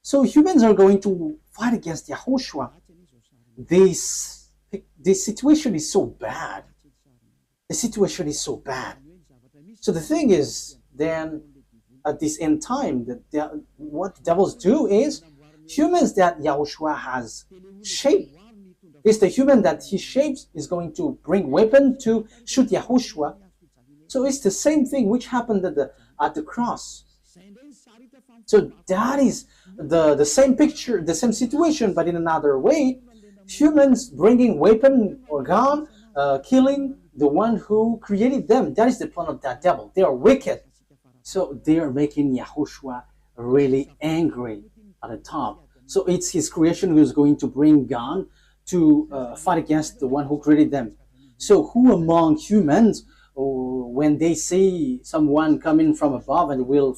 So humans are going to fight against YAHOSHUAH. This situation is so bad. The situation is so bad. So the thing is, then at this end time, what the devils do is, humans that Yahushua has shaped, is the human that he shapes is going to bring weapon to shoot Yahushua. So it's the same thing which happened at the cross. So that is the same picture, the same situation, but in another way. Humans bringing weapon or gun, killing the one who created them. That is the plan of that devil. They are wicked. So they are making Yahushua really angry at the top. So it's his creation who is going to bring gun to fight against the one who created them. So who among humans, when they see someone coming from above and will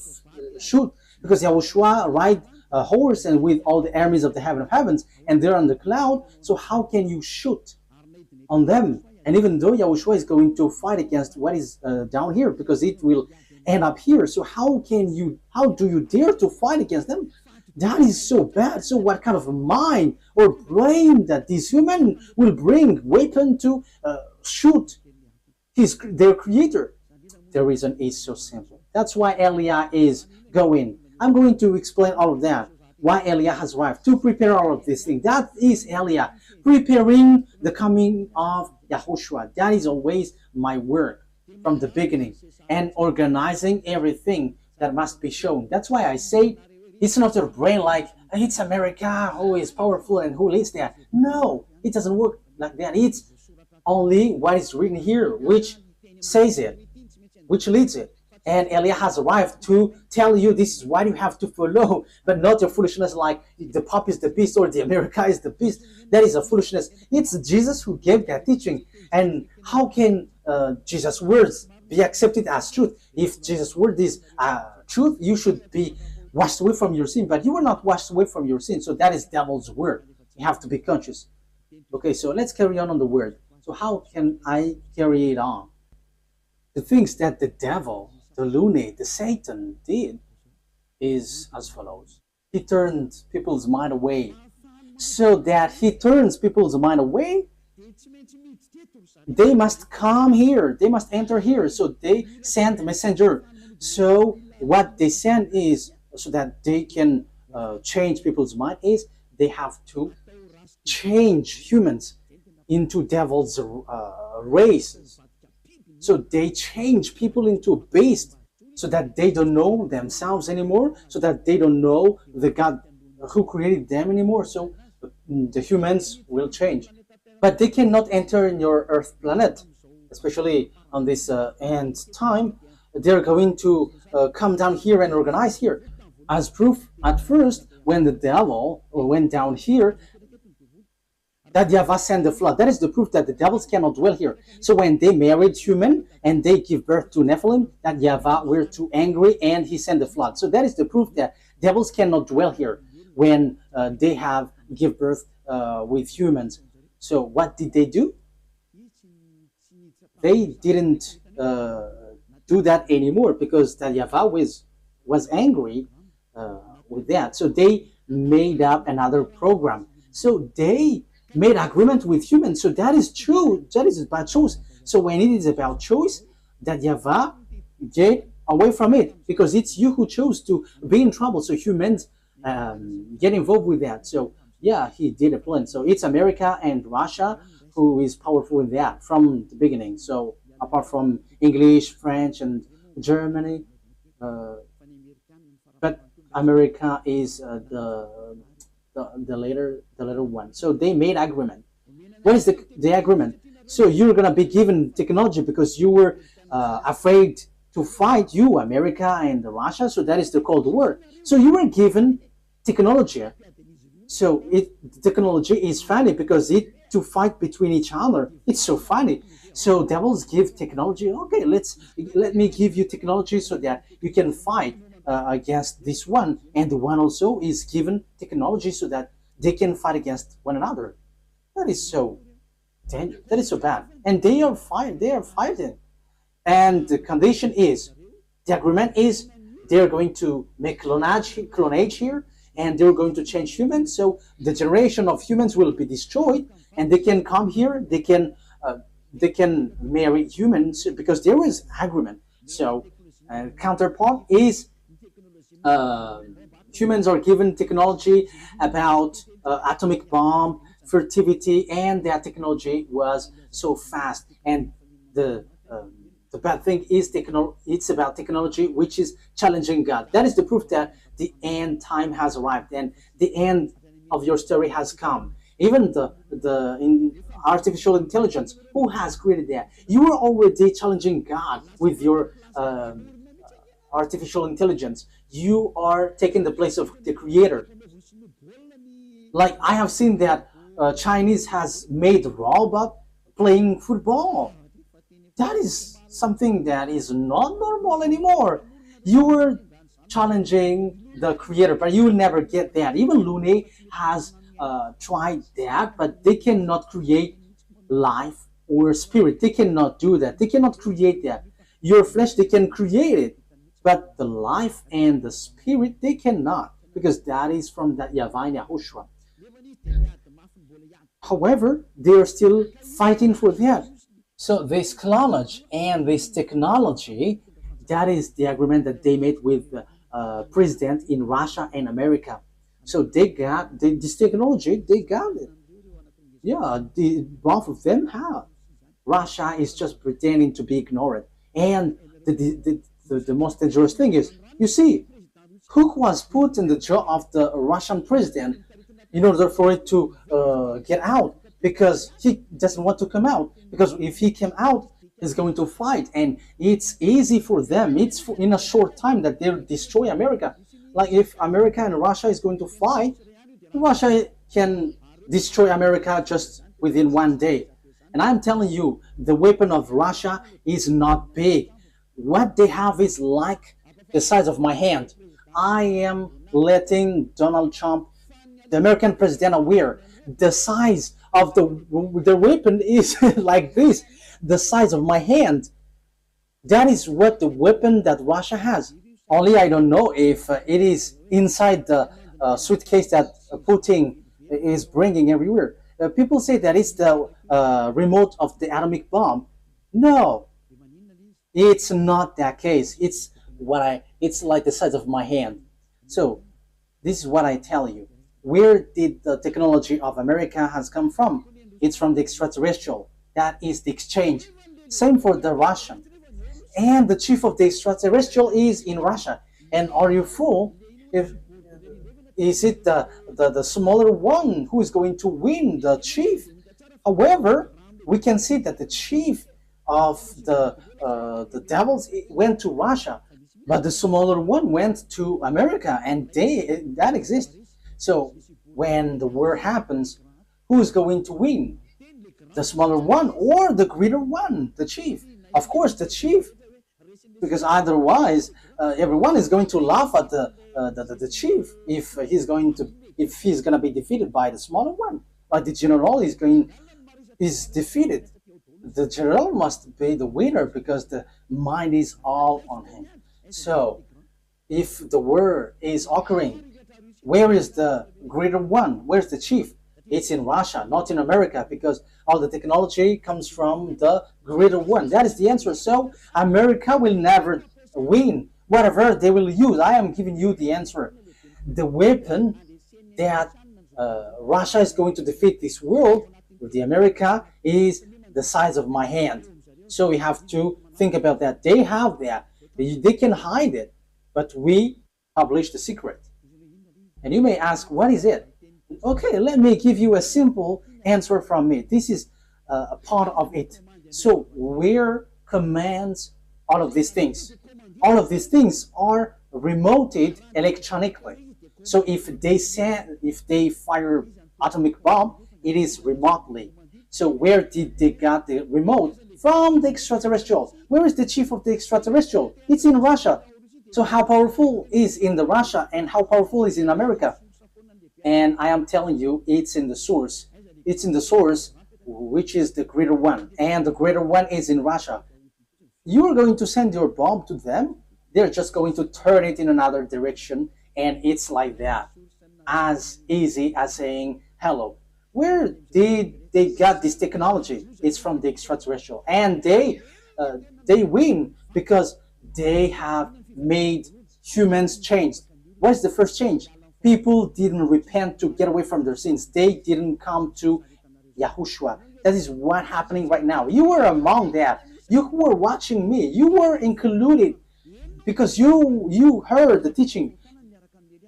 shoot, because Yahushua ride a horse and with all the armies of the heaven of heavens, and they're on the cloud, so how can you shoot on them? And even though Yahushua is going to fight against what is down here, because it will end up here, so how do you dare to fight against them? That is so bad. So what kind of a mind or brain that this human will bring weapon to shoot their creator? The reason is so simple. That's why Eliah is going. I'm going to explain all of that. Why Eliah has arrived to prepare all of these things. That is Eliah preparing the coming of Yahushua. That is always my work from the beginning, and organizing everything that must be shown. That's why I say it's not your brain like it's America who is powerful and who leads there. No, it doesn't work like that. It's only what is written here which says it, which leads it. And Eliah has arrived to tell you this is what you have to follow, but not your foolishness like the Pope is the beast or the America is the beast. That is a foolishness. It's Jesus who gave that teaching. And how can Jesus' words be accepted as truth? If Jesus' word is truth, you should be washed away from your sin, but you were not washed away from your sin. So that is devil's word. You have to be conscious. Okay, so let's carry on the word. So how can I carry it on? The things that the devil, the lunatic, the Satan did is as follows. He turned people's mind away. So that he turns people's mind away, they must come here. They must enter here. So they send messenger. So what they send is, so that they can change people's mind, is they have to change humans into devil's races. So they change people into beasts so that they don't know themselves anymore, so that they don't know the God who created them anymore. So the humans will change. But they cannot enter in your Earth planet, especially on this end time. They're going to come down here and organize here. As proof, at first, when the devil went down here, that YAHVAH sent the flood. That is the proof that the devils cannot dwell here. So when they married human and they give birth to Nephilim, that YAHVAH were too angry and he sent the flood. So that is the proof that devils cannot dwell here when they have give birth with humans. So what did they do? They didn't do that anymore because that YAHVAH was angry with that. So they made up another program. So they made agreement with humans. So that is true. That is about choice. So when it is about choice, that YAHVAH get away from it because it's you who chose to be in trouble. So humans get involved with that. So yeah, he did a plan. So it's America and Russia who is powerful in that from the beginning. So apart from English, French, and Germany, but America is the later one. So they made agreement. What is the agreement? So you're gonna be given technology because you were afraid to fight, you America and Russia. So that is the Cold War. So you were given technology. So technology is funny because it to fight between each other. It's so funny. So devils give technology. Okay, let me give you technology so that you can fight against this one, and the one also is given technology so that they can fight against one another. That is so dangerous. That is so bad. And they are fighting. They are fighting. And the condition is, the agreement is, they're going to make clonage here, and they're going to change humans. So the generation of humans will be destroyed, and they can come here. They can marry humans because there is agreement. So counterpart is humans are given technology about atomic bomb, fertility, and that technology was so fast. And the bad thing is it's about technology which is challenging God. That is the proof that the end time has arrived and the end of your story has come. Even in artificial intelligence, who has created that? You are already challenging God with your artificial intelligence. You are taking the place of the creator. Like I have seen that Chinese has made robot playing football. That is something that is not normal anymore. You are challenging the creator, but you will never get that. Even Looney has tried that, but they cannot create life or spirit. They cannot do that. They cannot create that. Your flesh, they can create it, but the life and the spirit, they cannot, because that is from that YAHVAH and YAHOSHUAH. However, they are still fighting for that. So this clonage and this technology, that is the agreement that they made with the president in Russia and America. So they got this technology, they got it. Yeah, both of them have. Russia is just pretending to be ignored. And the most dangerous thing is, you see, who was put in the jaw of the Russian president in order for it to get out, because he doesn't want to come out. Because if he came out, he's going to fight, and it's easy for them. It's in a short time that they'll destroy America. Like if America and Russia is going to fight, Russia can destroy America just within one day. And I'm telling you, the weapon of Russia is not big. What they have is like the size of my hand. I am letting Donald Trump, the American president, aware the size of the weapon is like this, the size of my hand. That is what the weapon that Russia has. Only I don't know if it is inside the suitcase that Putin is bringing everywhere. People say that it's the remote of the atomic bomb. No, it's not that case. It's like the size of my hand. So this is what I tell you. where did the technology of America has come from? It's from the extraterrestrial. That is the exchange. Same for the Russian. And the chief of the extraterrestrial is in Russia. And are you fool? If is it the smaller one who is going to win, the chief? However, we can see that the chief of the devils went to Russia, but the smaller one went to America, and that exists. So when the war happens, who is going to win? The smaller one or the greater one, the chief? Of course, the chief, because otherwise everyone is going to laugh at the chief if he's going to be defeated by the smaller one. But the general is defeated. The general must be the winner because the mind is all on him. So if the war is occurring, where is the greater one? Where's the chief? It's in Russia, not in America, because all the technology comes from the greater one. That is the answer. So America will never win. Whatever they will use, I am giving you the answer. The weapon that Russia is going to defeat this world with the America is the size of my hand. So we have to think about that. They have that. They can hide it, but we publish the secret. And you may ask, what is it? Okay, let me give you a simple answer from me. This is a part of it. So where commands all of these things? All of these things are remoted electronically. So if they fire atomic bomb, it is remotely. So where did they get the remote? From the extraterrestrial. Where is the chief of the extraterrestrial? It's in Russia. So how powerful is in the Russia and how powerful is in America? And I am telling you, it's in the source. It's in the source, which is the greater one. And the greater one is in Russia. You are going to send your bomb to them. They're just going to turn it in another direction. And it's like that. As easy as saying hello. Where did they get this technology? It's from the extraterrestrial. And they win because they have made humans change. What is the first change? People didn't repent to get away from their sins. They didn't come to YAHOSHUAH. That is what's happening right now. You were among that. You who were watching me, you were included because you heard the teaching.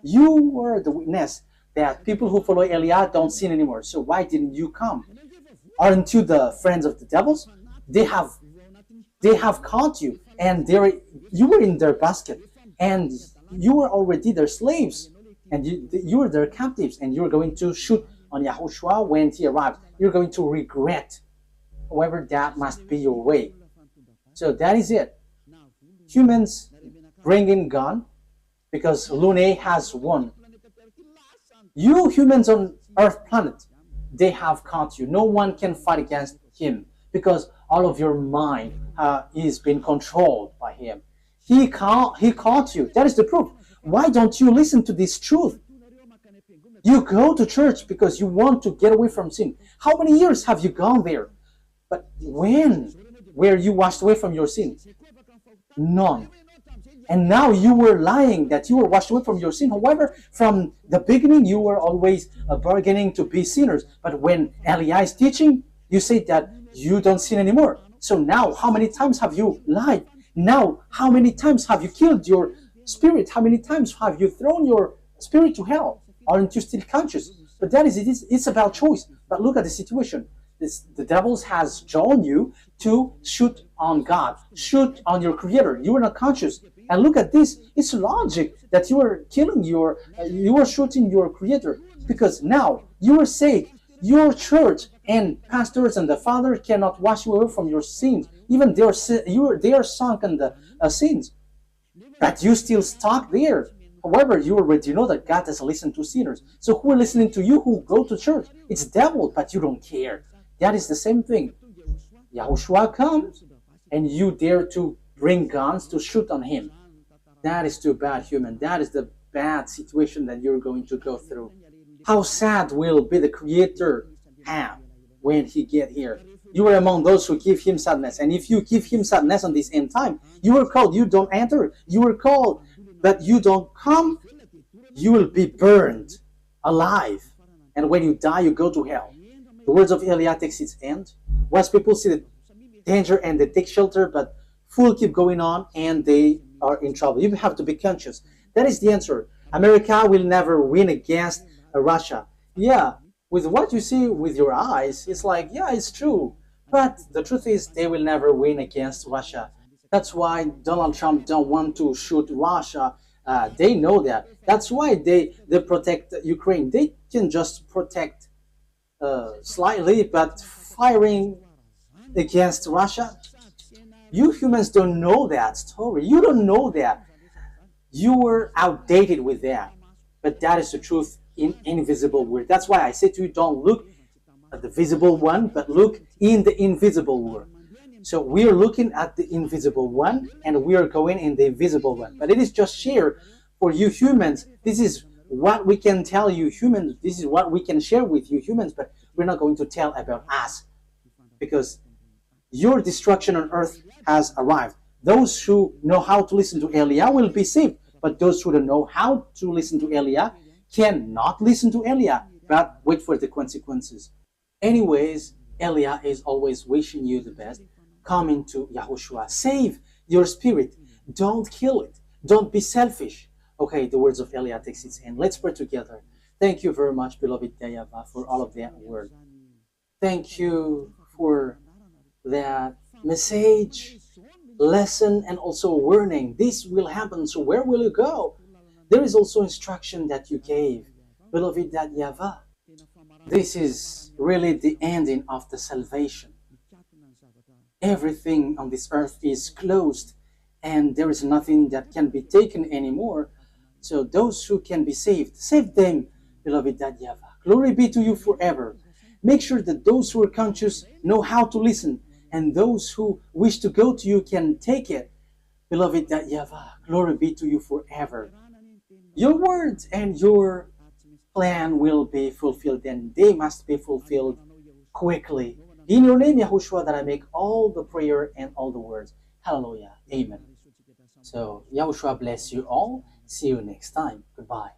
You were the witness that people who follow Eliah don't sin anymore. So why didn't you come? Aren't you the friends of the devils? They have caught you, and you were in their basket, and you were already their slaves, and you were their captives, and you were going to shoot on YAHOSHUAH when he arrived. You're going to regret. However, that must be your way. So that is it. Humans bring in gun because Lune has won. You humans on Earth planet, they have caught you. No one can fight against him because all of your mind is being controlled by him. He caught you. That is the proof. Why don't you listen to this truth? You go to church because you want to get away from sin. How many years have you gone there? But when were you washed away from your sin? None. And now you were lying that you were washed away from your sin. However, from the beginning, you were always bargaining to be sinners. But when Eliah is teaching, you say that you don't sin anymore. So now, how many times have you lied? Now, how many times have you killed your spirit? How many times have you thrown your spirit to hell? Aren't you still conscious? But that is it. It's about choice. But look at the situation. The devil has drawn you to shoot on God, shoot on your Creator. You are not conscious. And look at this. It's logic that you are killing you are shooting your Creator, because now you are saved. Your church and pastors and the Father cannot wash you away from your sins. Even they are sunk in the sins, but you still stuck there. However, you already know that God doesn't listen to sinners. So who are listening to you who go to church? It's devil, but you don't care. That is the same thing. YAHOSHUAH comes, and you dare to bring guns to shoot on him. That is too bad, human. That is the bad situation that you're going to go through. How sad will be the Creator have when he get here? You are among those who give him sadness. And if you give him sadness on this end time, you were called, you don't enter. You were called, but you don't come, you will be burned alive. And when you die, you go to hell. The words of Elia takes its end. Wise people see the danger and they take shelter, but fools keep going on and they are in trouble. You have to be conscious. That is the answer. America will never win against Russia. Yeah, with what you see with your eyes, it's like, yeah, it's true. But the truth is, they will never win against Russia. That's why Donald Trump don't want to shoot Russia. They know that. That's why they protect Ukraine. They can just protect slightly, but firing against Russia, you humans don't know that story. You don't know that. You were outdated with that. But that is the truth in invisible world. That's why I say to you, don't look at the visible one, but look in the invisible world. So we are looking at the invisible one, and we are going in the invisible one. But it is just share for you humans. This is what we can tell you humans. This is what we can share with you humans, but we're not going to tell about us, because your destruction on earth has arrived. Those who know how to listen to Elia will be saved, but those who don't know how to listen to Elia cannot listen to Elia, but wait for the consequences. Anyways, Elia is always wishing you the best. Come into YAHOSHUAH. Save your spirit. Don't kill it. Don't be selfish. Okay, the words of Elia takes its end. Let's pray together. Thank you very much, beloved YAHVAH, for all of that word. Thank you for that message, lesson, and also warning. This will happen, so where will you go? There is also instruction that you gave, beloved YAHVAH. This is really the ending of the salvation. Everything on this earth is closed, and there is nothing that can be taken anymore. So those who can be saved, save them, beloved YAHVAH. Glory be to you forever. Make sure that those who are conscious know how to listen, and those who wish to go to you can take it. Beloved YAHVAH, glory be to you forever. Your words and your plan will be fulfilled, and they must be fulfilled quickly. In your name, YAHOSHUAH, that I make all the prayer and all the words. Hallelujah. Amen. So, YAHOSHUAH bless you all. See you next time. Goodbye.